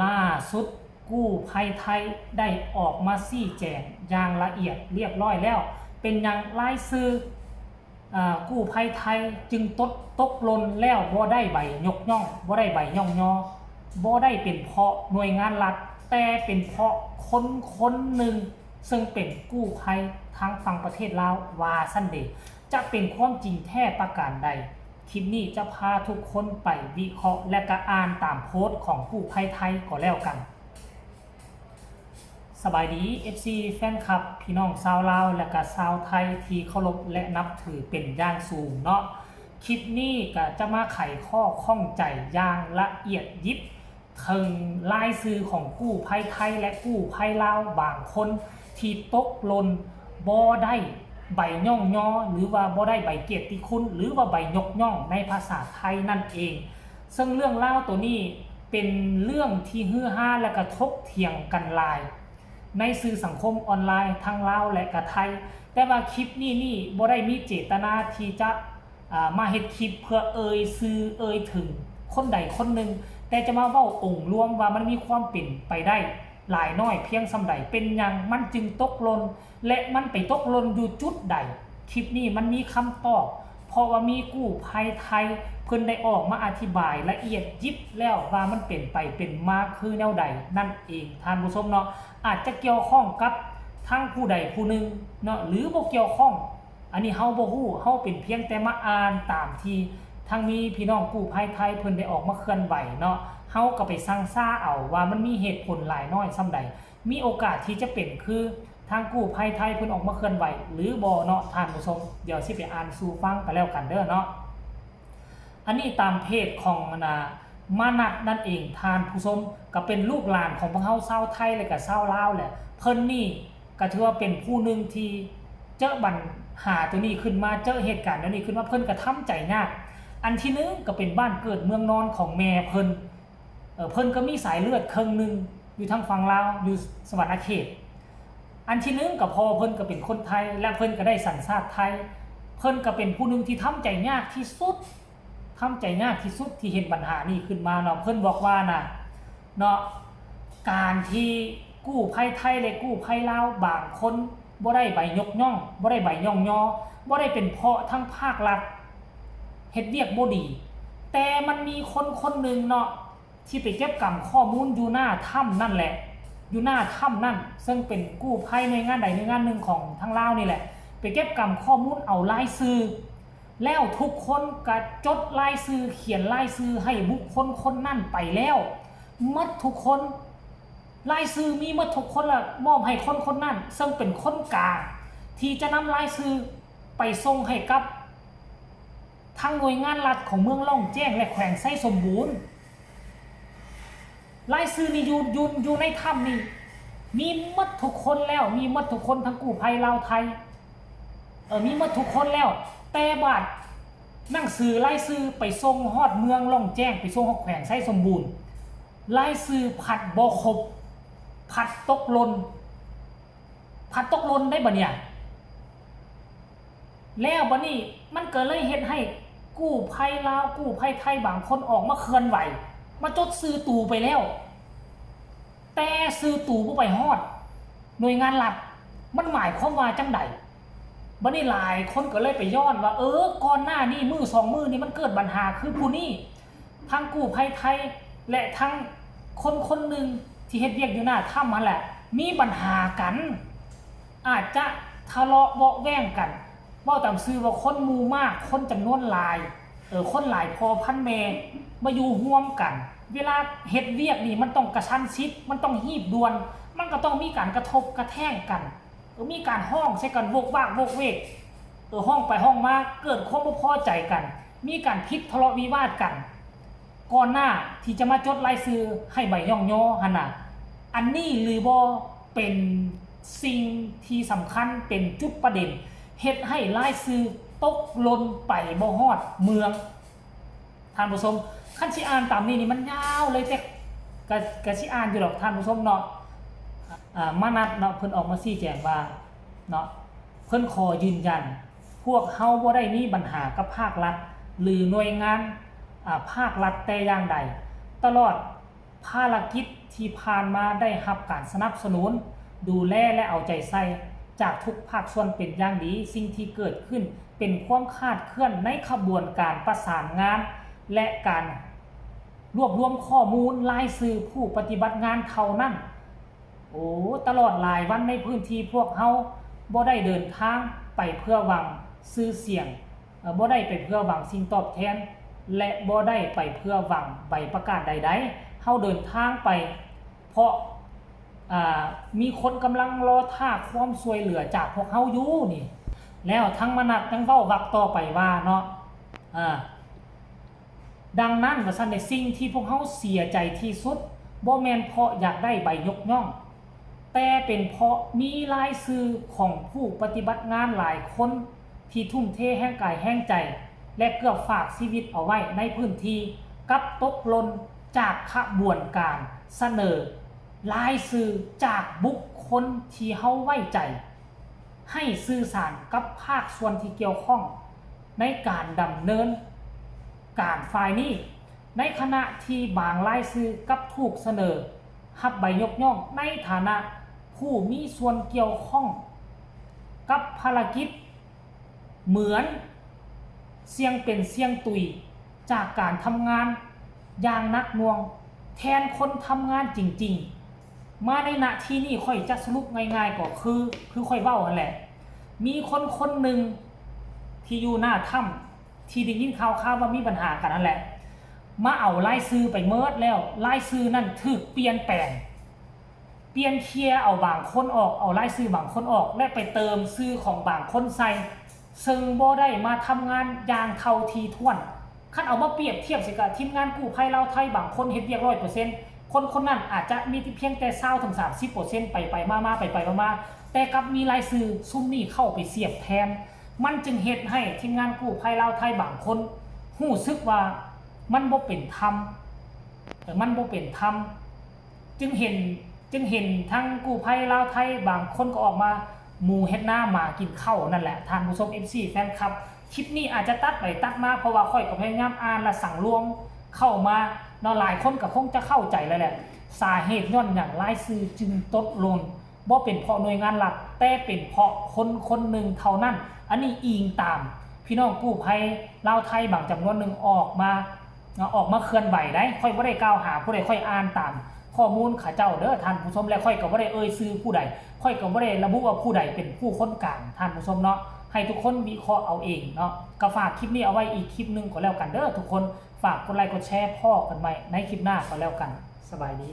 ล่าสุดกู้ภัยไทยได้ออกมาชี้แจงอย่างละเอียดเรียบร้อยแล้วเป็นอย่างรายชื่อกู้ภัยไทยจึงตกหล่นแล้วบ่ได้ใบยกย่องบ่ได้ใบย่องยอบ่ได้เป็นเพราะหน่วยงานรัฐแต่เป็นเพราะคนหนึ่งซึ่งเป็นกู้ภัยทางฝั่งประเทศลาวว่าซั่นเดจะเป็นความจริงแท้ประการใดคลิปนี้จะพาทุกคนไปวิเคราะห์และก็อ่านตามโพสต์ของกู้ภัยไทยก็แล้วกันสบายดี FC แฟนคลับพี่น้องชาวลาวและก็ชาวไทยที่เคารพและนับถือเป็นอย่างสูงเนาะคลิปนี้ก็จะมาไขข้อข้องใจอย่างละเอียดยิบถึงรายชื่อของกู้ภัยไทยและกู้ภัยลาวบางคนที่ตกหล่นบ่ได้ใบย่องย่อหรือว่าบ่ได้ใบเกียรติคุณหรือว่าใบยกย่องในภาษาไทยนั่นเองซึ่งเรื่องเล่าตัวนี้เป็นเรื่องที่ฮือฮาและกระทบเถียงกันหลายในสื่อสังคมออนไลน์ทั้งลาวและก็ไทยแต่ว่าคลิปนี้บ่ได้มีเจตนาที่จะมาเฮ็ดคลิปเพื่อสื่อถึงคนใดคนหนึ่งแต่จะมาเว้าองค์รวมว่ามันมีความเป็นไปได้หลายน้อยเพียงส่ำใดเป็นหยังมันจึงตกหล่นและมันไปตกหล่นอยู่จุดใดคลิปนี้มันมีคำตอบเพราะว่ามีกู้ภัยไทยเพิ่นได้ออกมาอธิบายละเอียดยิบแล้วว่ามันเป็นไปเป็นมาคือแนวใดนั่นเองท่านผู้ชมเนาะอาจจะเกี่ยวข้องกับทั้งผู้ใดผู้หนึ่งเนาะหรือบ่เกี่ยวข้องอันนี้เฮาบ่ฮู้เฮาเป็นเพียงแต่มาอ่านตามที่ทางนี้พี่น้องกู้ภัยไทยเพิ่นได้ออกมาเคลื่อนไหวเนาะเฮาก็ไปซังซ่าเอาว่ามันมีเหตุผลหลายน้อยส่ำใดมีโอกาสที่จะเป็นคือทางกู้ภัยไทยเพิ่นออกมาเคลื่อนไหวหรือบ่เนาะท่านผู้ชมเดี๋ยวสิไปอ่านสู่ฟังกันแล้วกันเด้อเนาะอันนี้ตามเพจของมานัดนั่นเองท่านผู้ชมก็เป็นลูกหลานของพวกเฮาชาวไทยและก็ชาวลาวแหละเพิ่นนี่ก็ถือว่าเป็นผู้หนึ่งที่เจอปัญหาตัวนี้ขึ้นมาเจอเหตุการณ์นี้ขึ้นมาเพิ่นก็ทำใจยากอันที่นึงก็เป็นบ้านเกิดเมืองนอนของแม่เพิ่นก็มีสายเลือดครึ่งนึงอยู่ทางฝั่งลาวอยู่สวรรณเขตอันที่นึงก็พอเพิ่นก็เป็นคนไทยและเพิ่นก็ได้สัญชาติไทยเพิ่นก็เป็นผู้นึงที่ทำใจยากที่สุดที่เห็นปัญหานี้ขึ้นมาเนาะเพิ่นบอกว่านะเนาะการที่กู้ภัยไทยและกู้ภัยลาวบางคนบ่ได้ใบยกย่องบ่ได้ใบย่องยอบ่ได้เป็นเพราะทั้งภาครัฐเฮ็ดเวียกบ่ดีแต่มันมีคนหนึ่งเนาะที่ไปเก็บกำข้อมูลอยู่หน้าถ้ำนั่นแหละอยู่หน้าถ้ำนั่นซึ่งเป็นกู้ภัยในงานใดในงานหนึ่งของทางลาวนี่แหละไปเก็บกำข้อมูลเอารายชื่อแล้วทุกคนก็จดรายชื่อเขียนรายชื่อให้บุคคลคนนั่นไปแล้วหมดทุกคนรายชื่อมีหมดทุกคนละมอบให้คนนั่นซึ่งเป็นคนกลางที่จะนำรายชื่อไปส่งให้กับทางหน่วยงานรัฐของเมืองล่องแจ้งและแขวงไส้สมบูรณ์รายชื่อนี่อยู่ในถ้ำนี่มีหมดทุกคนแล้วมีหมดทุกคนทั้งกู้ภัยลาวไทยมีหมดทุกคนแล้วแต่บาดหนังสือรายชื่อไปส่งฮอดเมืองล่องแจ้งไปส่งฮอดแขวงไส้สมบูรณ์รายชื่อผัดบ่ครบผัดตกหล่นได้บ่เนี่ยแล้วบัดนี้มันเกิดเลยเฮ็ดให้กู้ภัยลาวกู้ภัยไทยบางคนออกมาเคลื่อนไหวมาจดซื้อตู่ไปแล้วแต่ซื้อตู่บ่ไปฮอดหน่วยงานรัฐมันหมายความว่าจังได๋บัดนี้หลายคนก็เลยไปย้อนว่าก่อนหน้านี้มื้อ2มื้อนี้มันเกิดปัญหาคือผู้นี้ทั้งกู้ภัยไทยและทั้งคนหนึ่งที่เฮ็ดเวียกอยู่หน้าถ้ำนั่นแหละมีปัญหากันอาจจะทะเลาะเบาะแว้งกันเว้าตามซื่อว่าคนหมู่มากคนจำนวนหลายคนหลายพอพันแม่มาอยู่ร่วมกันเวลาเฮ็ดเวียกนี่มันต้องกระชั้นชิดมันต้องรีบด่วนมันก็ต้องมีการกระทบกระแทกกันมีการห้องใช้กันโวกวากโวกเวกห้องไปห้องมาเกิดความบ่พอใจกันมีการพิษทะเลาะวิวาทกันก่อนหน้าที่จะมาจดรายชื่อให้ใบย่องย่อหั่นน่ะอันนี้หรือบ่เป็นสิ่งที่สำคัญเป็นจุดประเด็นเฮ็ดให้รายชื่อตกหล่นไปบ่ฮอดเมืองท่านผู้ชมคันสิอ่านตามนี้นี่มันยาวเลยแต่ก็สิอ่านอยู่ดอกท่านผู้ชมเนาะมานัดเนาะเพิ่นออกมาชี้แจงว่าเนาะเพิ่นขอยืนยันพวกเฮาบ่ได้มีปัญหากับภาครัฐหรือหน่วยงานภาครัฐแต่อย่างใดตลอด ภารกิจที่ผ่านมาได้รับการสนับสนุนดูแลและเอาใจใส่จากทุกภาคส่วนเป็นอย่างดีสิ่งที่เกิดขึ้นเป็นความคาดเคลื่อนในขบวนการประสานงานและการรวบรวมข้อมูลรายชื่อผู้ปฏิบัติงานเท่านั้นตลอดหลายวันในพื้นที่พวกเฮาบ่ได้เดินทางไปเพื่อหวังชื่อเสียงบ่ได้ไปเพื่อหวังสิ่งตอบแทนและบ่ได้ไปเพื่อหวังใบประกาศใดๆเฮาเดินทางไปเพราะมีคนกำลังรอท่าความช่วยเหลือจากพวกเฮาอยู่นี่แล้วทั้งมนัสยังเว้าวักต่อไปว่าเนาะดังนั้นว่าซั่นในสิ่งที่พวกเฮาเสียใจที่สุดบ่แม่นเพราะอยากได้ใบยกย่องแต่เป็นเพราะมีรายชื่อของผู้ปฏิบัติงานหลายคนที่ทุ่มเทแห่งกายแห่งใจและเกือบฝากชีวิตเอาไว้ในพื้นที่กับตกหล่นจากขบวนการเสนอรายชื่อจากบุคคลที่เฮาไว้ใจให้สื่อสารกับภาคส่วนที่เกี่ยวข้องในการดำเนินการฝ่ายนี้ในขณะที่บางรายชื่อกับถูกเสนอรับใบยกย่องในฐานะผู้มีส่วนเกี่ยวข้องกับภารกิจเหมือนเสี่ยงเป็นเสี่ยงตุยจากการทำงานอย่างหนักหน่วงแทนคนทำงานจริงๆมาในณที่นี้ค่อยจะสรุปง่ายๆก็คือค่อยเว้านั่นแหละมีคนหนึ่งที่อยู่หน้าถ้ำที่ได้ยินข่าวว่ามีปัญหากันนั่นแหละมาเอารายชื่อไปเมิดแล้วรายชื่อนั่นถูกเปลี่ยนแปลงเคลียร์เอาบางคนออกเอารายชื่อบางคนออกและไปเติมชื่อของบางคนใส่ซึ่งบ่ได้มาทำงานอย่างเท่าทีท่วนคันเอามาเปรียบเทียบสิกับทีมงานกู้ภัยลาวไทยบางคนเฮ็ดเวียก 100% คนนั้นอาจจะมีเพียงแต่20ถึง 30% ไปมาไปมาแต่กับมีรายชื่อซุ่มนี้เข้าไปเสียบแทนมันจึงเฮ็ดให้ทีมงานกู้ภัยลาวไทยบางคนรู้สึกว่ามันบ่เป็นธรรมจึงเห็นทั้งกู้ภัยลาวไทยบางคนก็ออกมาหมู่เฮ็ดหน้าหมากินข้าวนั่นแหละท่านผู้ชม FC แฟนคลับคลิปนี้อาจจะตัดไปตัดมาเพราะว่าค่อยก็พยายามอ่านและสั่งรวมเข้ามาเนาะหลายคนก็คงจะเข้าใจแล้วแหละสาเหตุย้อนอย่างรายชื่อจึงตกหล่นบ่เป็นเพราะหน่วยงานหลักแต่เป็นเพราะคนหนึ่งเท่านั้นอันนี้อิงตามพี่น้องกู้ภัยลาวไทยบางจำนวนหนึ่งออกมาเคลื่อนไหวได้ค่อยบ่ได้กล่าวหาผู้ใดค่อยอ่านตามข้อมูลข้าเจ้าเด้อท่านผู้ชมและค่อยก็บ่ได้ชื่อผู้ใดค่อยก็บ่ได้ระบุว่าผู้ใดเป็นผู้คนกลางท่านผู้ชมเนาะให้ทุกคนวิเคราะห์เอาเองเนาะก็ฝากคลิปนี้เอาไว้อีกคลิปนึงก็แล้วกันเด้อทุกคนฝากกดไลค์กดแชร์พ่อกันใหม่ในคลิปหน้าก็แล้วกันสบายดี